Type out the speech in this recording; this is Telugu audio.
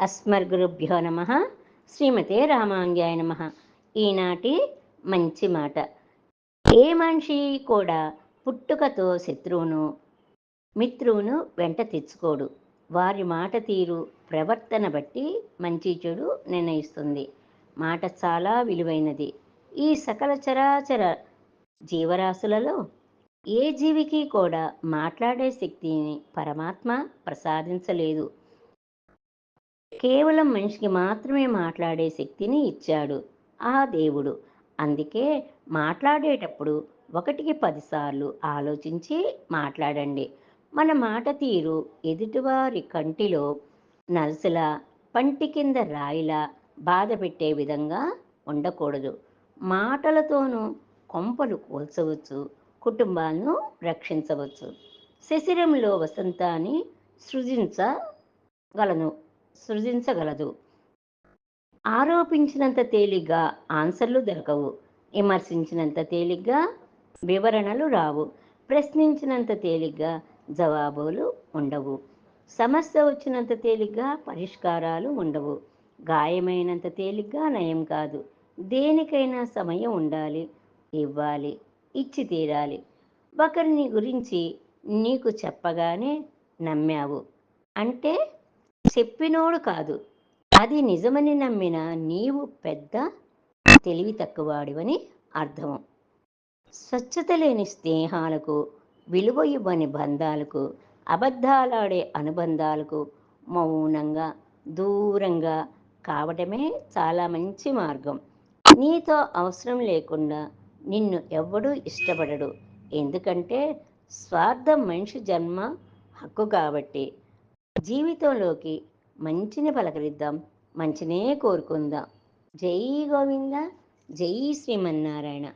అస్మద్గురుభ్యో నమ. శ్రీమతే రామాంగాయ నమ. ఈనాటి మంచి మాట. ఏ మనిషి కూడా పుట్టుకతో శత్రువును మిత్రువును వెంట తెచ్చుకోడు. వారి మాట తీరు ప్రవర్తన బట్టి మంచి చెడు నిర్ణయిస్తుంది. మాట చాలా విలువైనది. ఈ సకల చరాచర జీవరాశులలో ఏ జీవికి కూడా మాట్లాడే శక్తిని పరమాత్మ ప్రసాదించలేదు. కేవలం మనిషికి మాత్రమే మాట్లాడే శక్తిని ఇచ్చాడు ఆ దేవుడు. అందుకే మాట్లాడేటప్పుడు 1కి 10 సార్లు ఆలోచించి మాట్లాడండి. మన మాట తీరు ఎదుటివారి కంటిలో నలుసులా, పంటి కింద రాయిలా బాధ పెట్టే విధంగా ఉండకూడదు. మాటలతోనూ కొంపలు కూల్చవచ్చు, కుటుంబాలను రక్షించవచ్చు. శిశిరంలో వసంతాన్ని సృజించగలదు. ఆరోపించినంత తేలిగ్గా ఆన్సర్లు దొరకవు. విమర్శించినంత తేలిగ్గా వివరణలు రావు. ప్రశ్నించినంత తేలిగ్గా జవాబులు ఉండవు. సమస్య వచ్చినంత తేలిగ్గా పరిష్కారాలు ఉండవు. గాయమైనంత తేలిగ్గా నయం కాదు. దేనికైనా సమయం ఉండాలి, ఇవ్వాలి, ఇచ్చి తీరాలి. ఒకరిని గురించి నీకు చెప్పగానే నమ్మావు అంటే చెప్పినోడు కాదు, అది నిజమని నమ్మిన నీవు పెద్ద తెలివి తక్కువాడివని అర్థం. స్వచ్ఛత లేని స్నేహాలకు, విలువ ఇవ్వని బంధాలకు, అబద్ధాలాడే అనుబంధాలకు మౌనంగా దూరంగా కావటమే చాలా మంచి మార్గం. నీతో అవసరం లేకుండా నిన్ను ఎవ్వడూ ఇష్టపడడు. ఎందుకంటే స్వార్థం మనిషి జన్మ హక్కు కాబట్టి. జీవితంలోకి మంచిని పలకరిద్దాం, మంచినే కోరుకుందాం. జై గోవింద, జై శ్రీమన్నారాయణ.